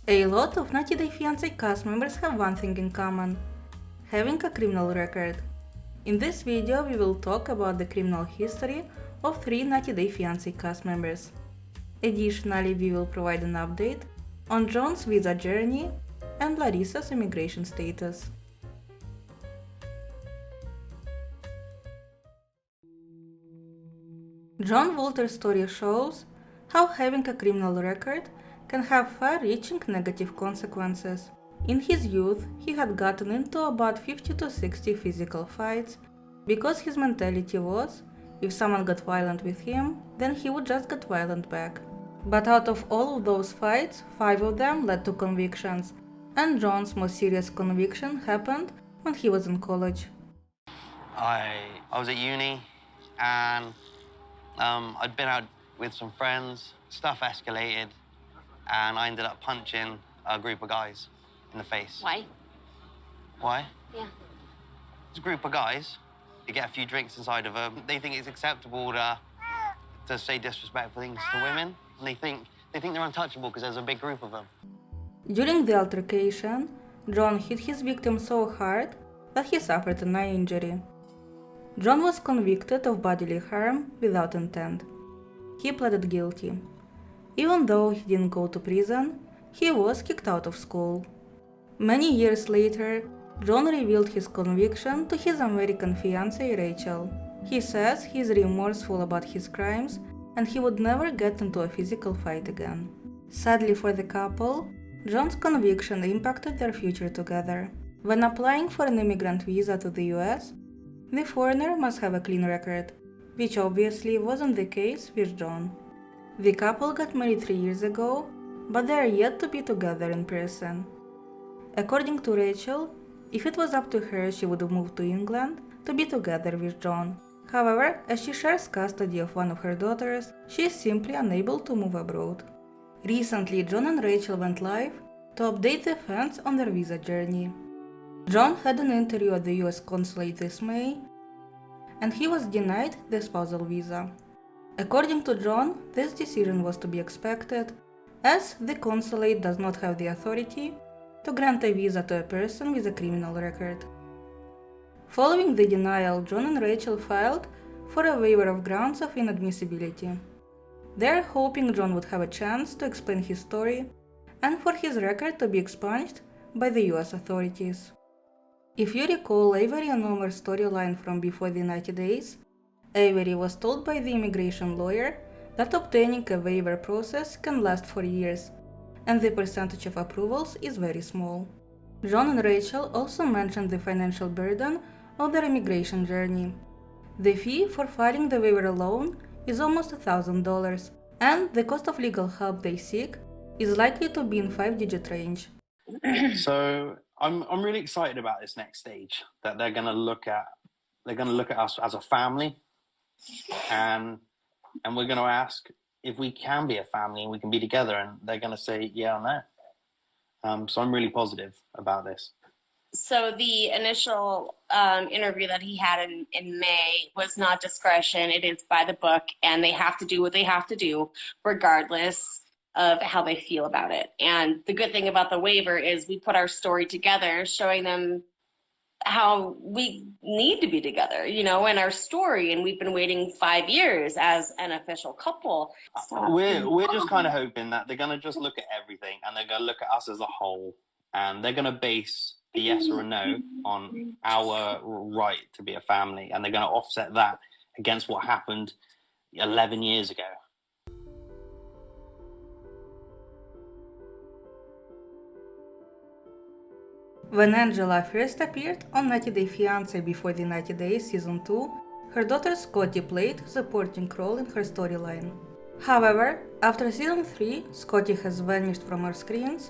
A lot of 90 Day Fiance cast members have one thing in common: having a criminal record. In this video we will talk about the criminal history of 3 90 Day Fiance cast members. Additionally, we will provide an update on Jon's visa journey and Larissa's immigration status. Jon Walters' story shows how having a criminal record can have far-reaching negative consequences. In his youth, he had gotten into about 50 to 60 physical fights because his mentality was, if someone got violent with him, then he would just get violent back. But out of all of those fights, 5 of them led to convictions, and Jon's most serious conviction happened when he was in college. I was at uni and I'd been out with some friends, stuff escalated, and I ended up punching a group of guys in the face. Why? Why? Yeah. It's a group of guys. You get a few drinks inside of them. They think it's acceptable to say disrespectful things to women, and they think they're untouchable because there's a big group of them. During the altercation, Jon hit his victim so hard that he suffered an eye injury. Jon was convicted of bodily harm without intent. He pleaded guilty. Even though he didn't go to prison, he was kicked out of school. Many years later, Jon revealed his conviction to his American fiancée Rachel. He says he is remorseful about his crimes and he would never get into a physical fight again. Sadly for the couple, Jon's conviction impacted their future together. When applying for an immigrant visa to the US, the foreigner must have a clean record, which obviously wasn't the case with Jon. The couple got married 3 years ago, but they are yet to be together in person. According to Rachel, if it was up to her, she would have moved to England to be together with Jon. However, as she shares custody of one of her daughters, she is simply unable to move abroad. Recently, Jon and Rachel went live to update the fans on their visa journey. Jon had an interview at the US consulate this May, and he was denied the spousal visa. According to Jon, this decision was to be expected, as the consulate does not have the authority to grant a visa to a person with a criminal record. Following the denial, Jon and Rachel filed for a waiver of grounds of inadmissibility. They are hoping Jon would have a chance to explain his story and for his record to be expunged by the US authorities. If you recall Avery and Omar's storyline from before the 90 days, Avery was told by the immigration lawyer that obtaining a waiver process can last for years, and the percentage of approvals is very small. Jon and Rachel also mentioned the financial burden of their immigration journey. The fee for filing the waiver alone is almost $1,000, and the cost of legal help they seek is likely to be in 5-digit range. So I'm really excited about this next stage that they're going to look at us as a family, and we're going to ask if we can be a family and we can be together, and they're going to say yeah or no. So I'm really positive about this. So the initial interview that he had in May was not discretion. It is by the book, and they have to do what they have to do regardless of how they feel about it. And the good thing about the waiver is we put our story together, showing them how we need to be together, in our story. And we've been waiting 5 years as an official couple. We're just kind of hoping that they're going to just look at everything, and they're going to look at us as a whole, and they're going to base the yes or a no on our right to be a family, and they're going to offset that against what happened 11 years ago. When Angela first appeared on 90 Day Fiancé before the 90 Days Season 2, her daughter Scottie played a supporting role in her storyline. However, after Season 3, Scottie has vanished from our screens,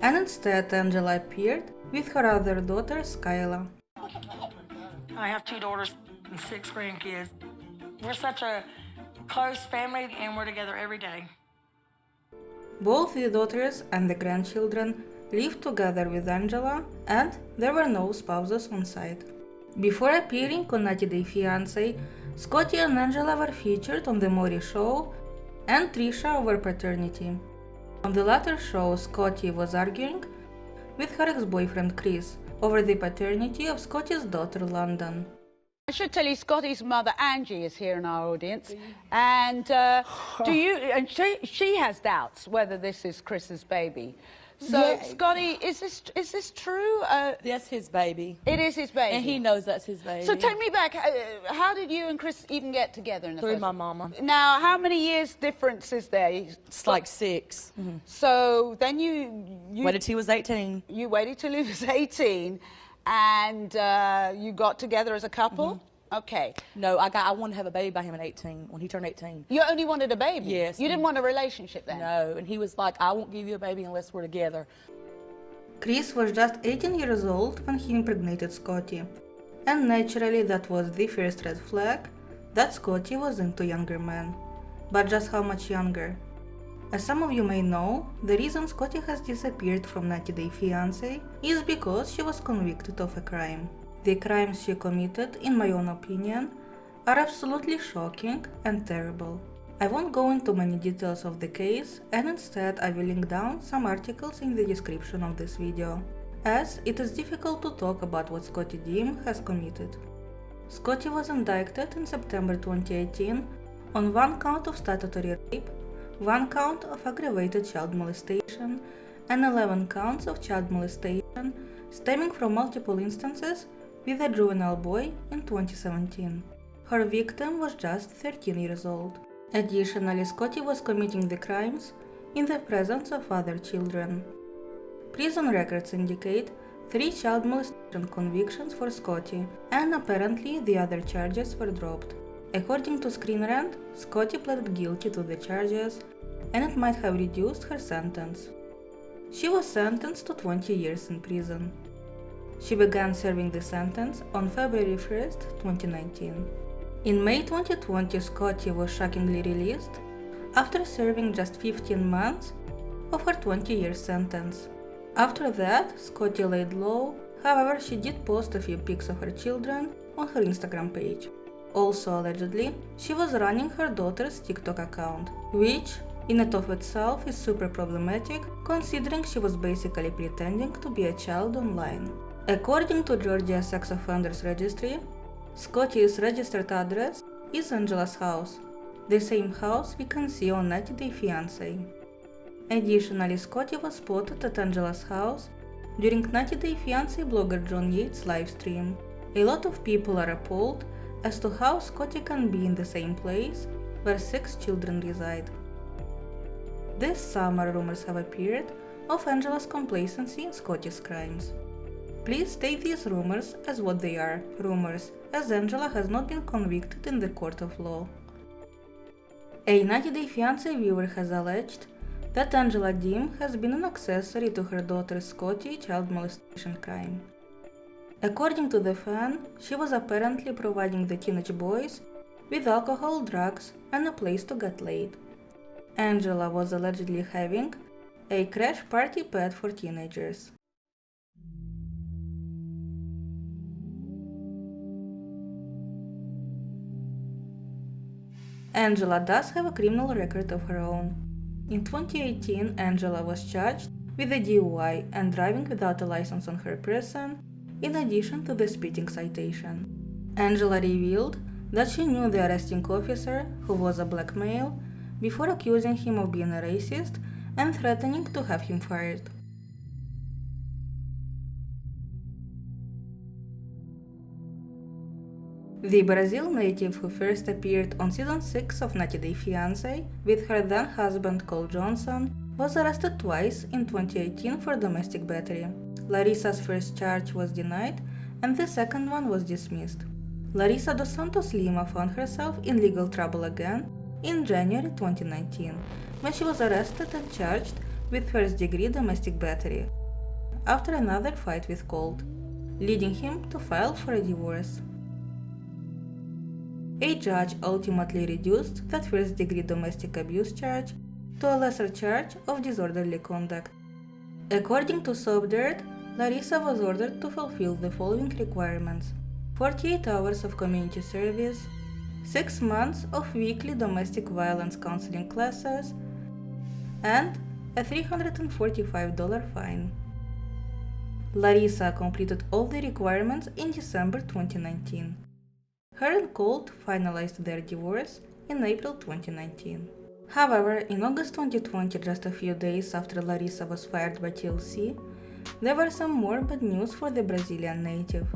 and instead Angela appeared with her other daughter, Skyla. I have 2 daughters and 6 grandkids. We're such a close family, and we're together every day. Both the daughters and the grandchildren lived together with Angela, and there were no spouses on site. Before appearing on 90 Day Fiancé, Scottie and Angela were featured on The Maury Show and Trisha over paternity. On the latter show, Scottie was arguing with her ex-boyfriend Chris over the paternity of Scottie's daughter London. I should tell you, Scottie's mother, Angie, is here in our audience. And do you? And she has doubts whether this is Chris's baby. So, Yeah. Scottie, is this true? That's his baby. It is his baby. And he knows that's his baby. So take me back. How did you and Chris even get together in the Through first my mama. Now, how many years difference is there? It's like 6. So then you Waited till he was 18. you waited till he was 18, and you got together as a couple. Okay. No, I wanted to have a baby by him at 18, when he turned 18. You only wanted a baby. Yes. You didn't want a relationship then. No, and he was like, I won't give you a baby unless we're together. Chris was just 18 years old when he impregnated Scottie, and naturally that was the first red flag that Scottie was into younger men. But just how much younger? As some of you may know, the reason Scottie has disappeared from 90 Day Fiance is because she was convicted of a crime. The crimes she committed, in my own opinion, are absolutely shocking and terrible. I won't go into many details of the case, and instead I will link down some articles in the description of this video, as it is difficult to talk about what Scottie Deem has committed. Scottie was indicted in September 2018 on 1 count of statutory rape, 1 count of aggravated child molestation, and 11 counts of child molestation stemming from multiple instances with a juvenile boy in 2017. Her victim was just 13 years old. Additionally, Scottie was committing the crimes in the presence of other children. Prison records indicate 3 child molestation convictions for Scottie, and apparently the other charges were dropped. According to Screen Rant, Scottie pleaded guilty to the charges, and it might have reduced her sentence. She was sentenced to 20 years in prison. She began serving the sentence on February 1st, 2019. In May 2020, Scottie was shockingly released after serving just 15 months of her 20-year sentence. After that, Scottie laid low, however she did post a few pics of her children on her Instagram page. Also allegedly, she was running her daughter's TikTok account, which in and of itself is super problematic considering she was basically pretending to be a child online. According to Georgia Sex Offenders Registry, Scottie's registered address is Angela's house, the same house we can see on 90 Day Fiance. Additionally, Scottie was spotted at Angela's house during 90 Day Fiance blogger John Yates' livestream. A lot of people are appalled as to how Scottie can be in the same place where 6 children reside. This summer, rumors have appeared of Angela's complacency in Scottie's crimes. Please take these rumors as what they are, rumors, as Angela has not been convicted in the court of law. A 90 Day Fiance viewer has alleged that Angela Deem has been an accessory to her daughter Scottie child molestation crime. According to the fan, she was apparently providing the teenage boys with alcohol, drugs, and a place to get laid. Angela was allegedly having a crash party pad for teenagers. Angela does have a criminal record of her own. In 2018, Angela was charged with a DUI and driving without a license on her person, in addition to the speeding citation. Angela revealed that she knew the arresting officer, who was a black male, before accusing him of being a racist and threatening to have him fired. The Brazil native who first appeared on season 6 of 90 Day Fiance with her then husband Cole Johnson was arrested twice in 2018 for domestic battery. Larissa's first charge was denied and the second one was dismissed. Larissa Dos Santos Lima found herself in legal trouble again in January 2019 when she was arrested and charged with first-degree domestic battery after another fight with Cole, leading him to file for a divorce. A judge ultimately reduced that first-degree domestic abuse charge to a lesser charge of disorderly conduct. According to SoapDirt, Larissa was ordered to fulfill the following requirements: 48 hours of community service, 6 months of weekly domestic violence counseling classes, and a $345 fine. Larissa completed all the requirements in December 2019. Her and Colt finalized their divorce in April 2019. However, in August 2020, just a few days after Larissa was fired by TLC, there were some more bad news for the Brazilian native.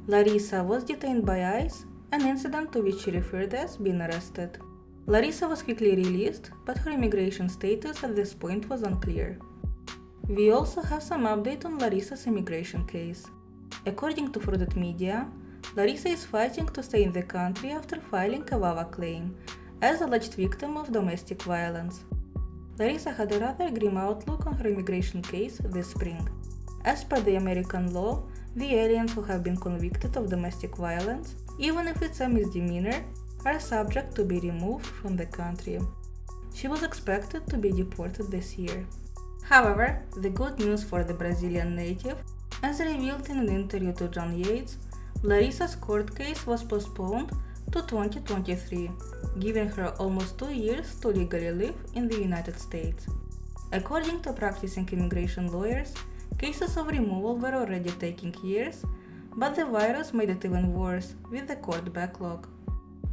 Larissa was detained by ICE, an incident to which she referred as being arrested. Larissa was quickly released, but her immigration status at this point was unclear. We also have some update on Larissa's immigration case. According to Fruited Media, Larissa is fighting to stay in the country after filing a VAWA claim as alleged victim of domestic violence. Larissa had a rather grim outlook on her immigration case this spring. As per the American law, the aliens who have been convicted of domestic violence, even if it's a misdemeanor, are subject to be removed from the country. She was expected to be deported this year. However, the good news for the Brazilian native, as revealed in an interview to John Yates, Larissa's court case was postponed to 2023, giving her almost 2 years to legally live in the United States. According to practicing immigration lawyers, cases of removal were already taking years, but the virus made it even worse with the court backlog.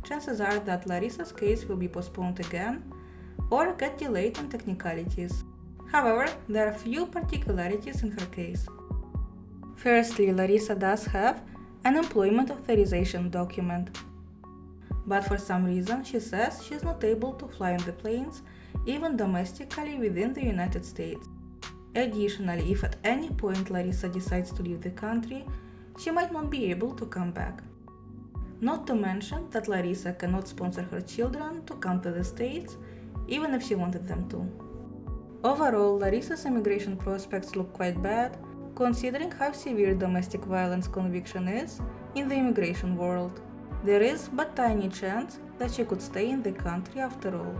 Chances are that Larissa's case will be postponed again or get delayed on technicalities. However, there are few particularities in her case. Firstly, Larissa does have an employment authorization document, but for some reason she says she's not able to fly on the planes, even domestically within the United States. Additionally, if at any point Larissa decides to leave the country, she might not be able to come back. Not to mention that Larissa cannot sponsor her children to come to the States, even if she wanted them to. Overall, Larissa's immigration prospects look quite bad, considering how severe domestic violence conviction is in the immigration world. There is but tiny chance that she could stay in the country after all.